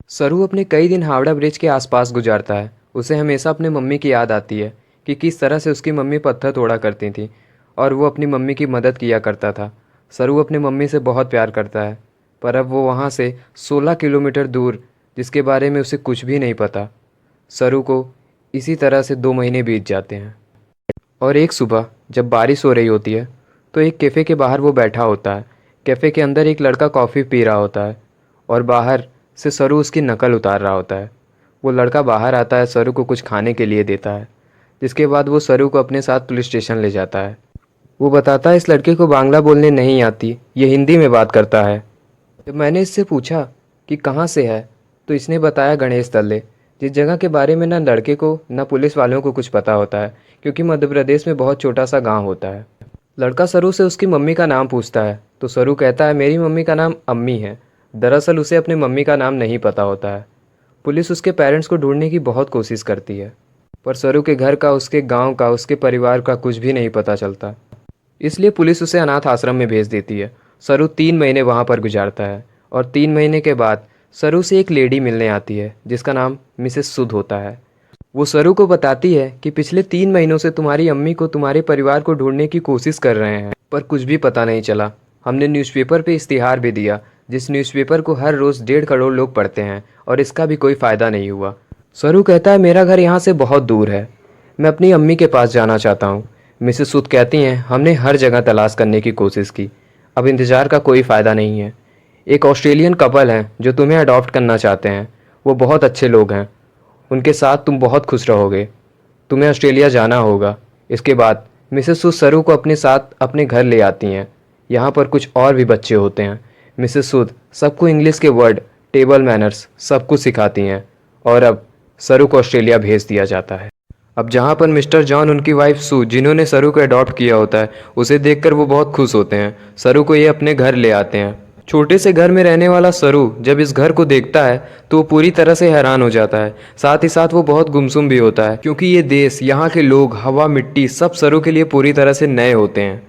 सरू अपने कई दिन हावड़ा ब्रिज के आसपास गुजारता है। उसे हमेशा अपनी मम्मी की याद आती है कि किस तरह से उसकी मम्मी पत्थर तोड़ा करती थी और वो अपनी मम्मी की मदद किया करता था। सरू अपनी मम्मी से बहुत प्यार करता है, पर अब वो वहाँ से 16 किलोमीटर दूर, जिसके बारे में उसे कुछ भी नहीं पता। सरू को इसी तरह से 2 महीने बीत जाते हैं और एक सुबह जब बारिश हो रही होती है तो एक कैफ़े के बाहर वो बैठा होता है। कैफ़े के अंदर एक लड़का कॉफ़ी पी रहा होता है और बाहर से सरू उसकी नकल उतार रहा होता है। वो लड़का बाहर आता है, सरू को कुछ खाने के लिए देता है, जिसके बाद वो सरू को अपने साथ पुलिस स्टेशन ले जाता है। वो बताता है इस लड़के को बांग्ला बोलने नहीं आती, ये हिंदी में बात करता है। जब मैंने इससे पूछा कि कहाँ से है तो इसने बताया गणेश तल्ले, जिस जगह के बारे में ना लड़के को ना पुलिस वालों को कुछ पता होता है, क्योंकि मध्य प्रदेश में बहुत छोटा सा गांव होता है। लड़का सरू से उसकी मम्मी का नाम पूछता है तो सरू कहता है मेरी मम्मी का नाम अम्मी है। दरअसल उसे अपनी मम्मी का नाम नहीं पता होता है। पुलिस उसके पेरेंट्स को ढूंढने की बहुत कोशिश करती है, पर सरू के घर का, उसके गांव का, उसके परिवार का कुछ भी नहीं पता चलता। इसलिए पुलिस उसे अनाथ आश्रम में भेज देती है। सरू 3 महीने वहाँ पर गुजारता है और 3 महीने के बाद सरू से एक लेडी मिलने आती है जिसका नाम मिसेस सुध होता है। वो सरू को बताती है कि पिछले 3 महीनों से तुम्हारी अम्मी को, तुम्हारे परिवार को ढूंढने की कोशिश कर रहे हैं, पर कुछ भी पता नहीं चला। हमने न्यूज़पेपर पे इश्तिहार भी दिया, जिस न्यूज़पेपर को हर रोज़ 1.5 करोड़ लोग पढ़ते हैं, और इसका भी कोई फ़ायदा नहीं हुआ। सरू कहता है मेरा घर यहाँ से बहुत दूर है, मैं अपनी अम्मी के पास जाना चाहता हूँ। मिसेस सूद कहती हैं हमने हर जगह तलाश करने की कोशिश की, अब इंतज़ार का कोई फ़ायदा नहीं है। एक ऑस्ट्रेलियन कपल हैं जो तुम्हें अडॉप्ट करना चाहते हैं, वो बहुत अच्छे लोग हैं, उनके साथ तुम बहुत खुश रहोगे, तुम्हें ऑस्ट्रेलिया जाना होगा। इसके बाद मिसेस सूद सरू को अपने साथ अपने घर ले आती हैं। यहाँ पर कुछ और भी बच्चे होते हैं। मिसेस सूद सबको इंग्लिश के वर्ड, टेबल मैनर्स सब कुछ सिखाती हैं और अब सरू को ऑस्ट्रेलिया भेज दिया जाता है। अब जहाँ पर मिस्टर जॉन, उनकी वाइफ सू, जिन्होंने सरू को अडॉप्ट किया होता है, उसे देखकर वो बहुत खुश होते हैं। सरू को ये अपने घर ले आते हैं। छोटे से घर में रहने वाला सरू जब इस घर को देखता है तो वो पूरी तरह से हैरान हो जाता है। साथ ही साथ वो बहुत गुमसुम भी होता है, क्योंकि ये देश, यहाँ के लोग, हवा, मिट्टी सब सरू के लिए पूरी तरह से नए होते हैं।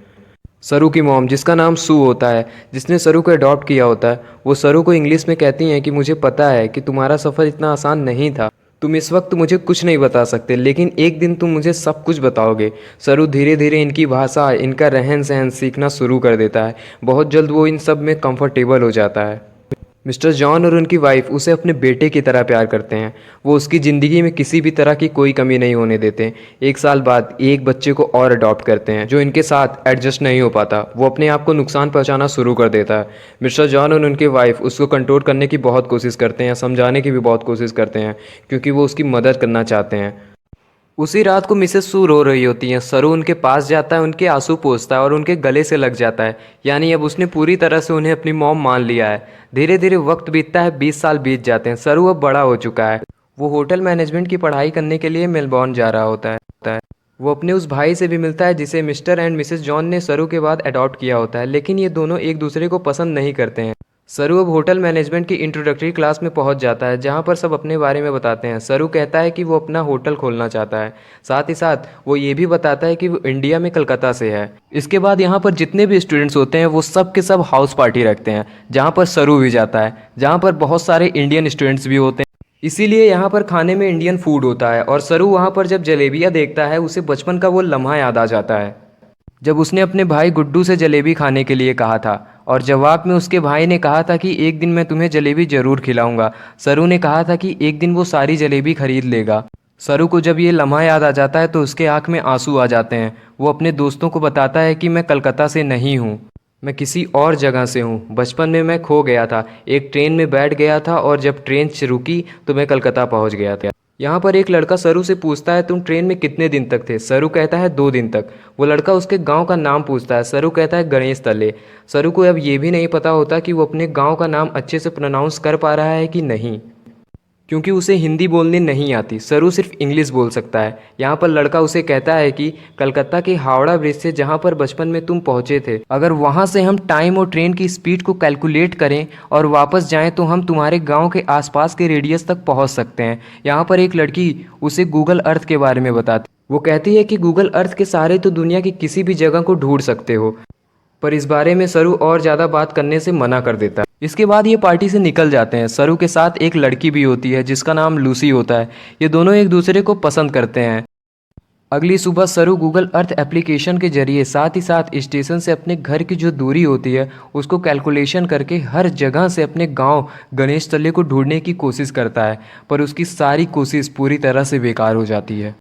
सरू की मॉम, जिसका नाम सू होता है, जिसने सरू को अडॉप्ट किया होता है, वो सरू को इंग्लिश में कहती हैं कि मुझे पता है कि तुम्हारा सफ़र इतना आसान नहीं था, तुम इस वक्त मुझे कुछ नहीं बता सकते, लेकिन एक दिन तुम मुझे सब कुछ बताओगे। सरू धीरे धीरे इनकी भाषा, इनका रहन सहन सीखना शुरू कर देता है। बहुत जल्द वो इन सब में कंफर्टेबल हो जाता है। मिस्टर जॉन और उनकी वाइफ उसे अपने बेटे की तरह प्यार करते हैं। वो उसकी ज़िंदगी में किसी भी तरह की कोई कमी नहीं होने देते। 1 साल बाद एक बच्चे को और अडॉप्ट करते हैं जो इनके साथ एडजस्ट नहीं हो पाता। वो अपने आप को नुकसान पहुंचाना शुरू कर देता है। मिस्टर जॉन और उनकी वाइफ उसको कंट्रोल करने की बहुत कोशिश करते हैं, समझाने की भी बहुत कोशिश करते हैं, क्योंकि वो उसकी मदद करना चाहते हैं। उसी रात को मिसेस सू रो रही होती हैं। सरू उनके पास जाता है, उनके आंसू पोंछता है और उनके गले से लग जाता है। यानी अब उसने पूरी तरह से उन्हें अपनी मॉम मान लिया है। धीरे धीरे वक्त बीतता है, 20 साल बीत जाते हैं। सरू अब बड़ा हो चुका है। वो होटल मैनेजमेंट की पढ़ाई करने के लिए मेलबॉर्न जा रहा होता है। वो अपने उस भाई से भी मिलता है जिसे मिस्टर एंड मिसेस जॉन ने सरू के बाद अडॉप्ट किया होता है, लेकिन ये दोनों एक दूसरे को पसंद नहीं करते हैं। सरू अब होटल मैनेजमेंट की इंट्रोडक्टरी क्लास में पहुंच जाता है, जहां पर सब अपने बारे में बताते हैं। सरू कहता है कि वो अपना होटल खोलना चाहता है। साथ ही साथ वो ये भी बताता है कि वो इंडिया में कलकत्ता से है। इसके बाद यहाँ पर जितने भी स्टूडेंट्स होते हैं वो सब के सब हाउस पार्टी रखते हैं, जहाँ पर सरू भी जाता है, जहाँ पर बहुत सारे इंडियन स्टूडेंट्स भी होते हैं। इसीलिए यहाँ पर खाने में इंडियन फूड होता है और सरू वहाँ पर जब जलेबियाँ देखता है, उसे बचपन का वो लम्हा याद आ जाता है जब उसने अपने भाई गुड्डू से जलेबी खाने के लिए कहा था और जवाब में उसके भाई ने कहा था कि एक दिन मैं तुम्हें जलेबी ज़रूर खिलाऊंगा। सरू ने कहा था कि एक दिन वो सारी जलेबी खरीद लेगा। सरू को जब ये लम्हा याद आ जाता है तो उसके आँख में आंसू आ जाते हैं। वो अपने दोस्तों को बताता है कि मैं कलकत्ता से नहीं हूँ, मैं किसी और जगह से हूँ। बचपन में मैं खो गया था, एक ट्रेन में बैठ गया था और जब ट्रेन रुकी तो मैं कलकत्ता पहुँच गया था। यहाँ पर एक लड़का सरू से पूछता है तुम ट्रेन में कितने दिन तक थे? सरू कहता है 2 दिन तक। वो लड़का उसके गांव का नाम पूछता है। सरू कहता है गणेश तले। सरू को अब ये भी नहीं पता होता कि वो अपने गांव का नाम अच्छे से प्रोनाउंस कर पा रहा है कि नहीं, क्योंकि उसे हिंदी बोलने नहीं आती। सरू सिर्फ इंग्लिश बोल सकता है। यहाँ पर लड़का उसे कहता है कि कलकत्ता के हावड़ा ब्रिज से जहाँ पर बचपन में तुम पहुँचे थे, अगर वहाँ से हम टाइम और ट्रेन की स्पीड को कैलकुलेट करें और वापस जाएं तो हम तुम्हारे गांव के आसपास के रेडियस तक पहुँच सकते हैं। यहाँ पर एक लड़की उसे गूगल अर्थ के बारे में बताती। वो कहती है कि गूगल अर्थ के सहारे तो दुनिया की किसी भी जगह को ढूंढ सकते हो। पर इस बारे में सरू और ज़्यादा बात करने से मना कर देता है। इसके बाद ये पार्टी से निकल जाते हैं। सरू के साथ एक लड़की भी होती है जिसका नाम लूसी होता है। ये दोनों एक दूसरे को पसंद करते हैं। अगली सुबह सरू गूगल अर्थ एप्लीकेशन के जरिए साथ ही साथ स्टेशन से अपने घर की जो दूरी होती है उसको कैलकुलेशन करके हर जगह से अपने गांव गणेश तले को ढूंढने की कोशिश करता है, पर उसकी सारी कोशिश पूरी तरह से बेकार हो जाती है।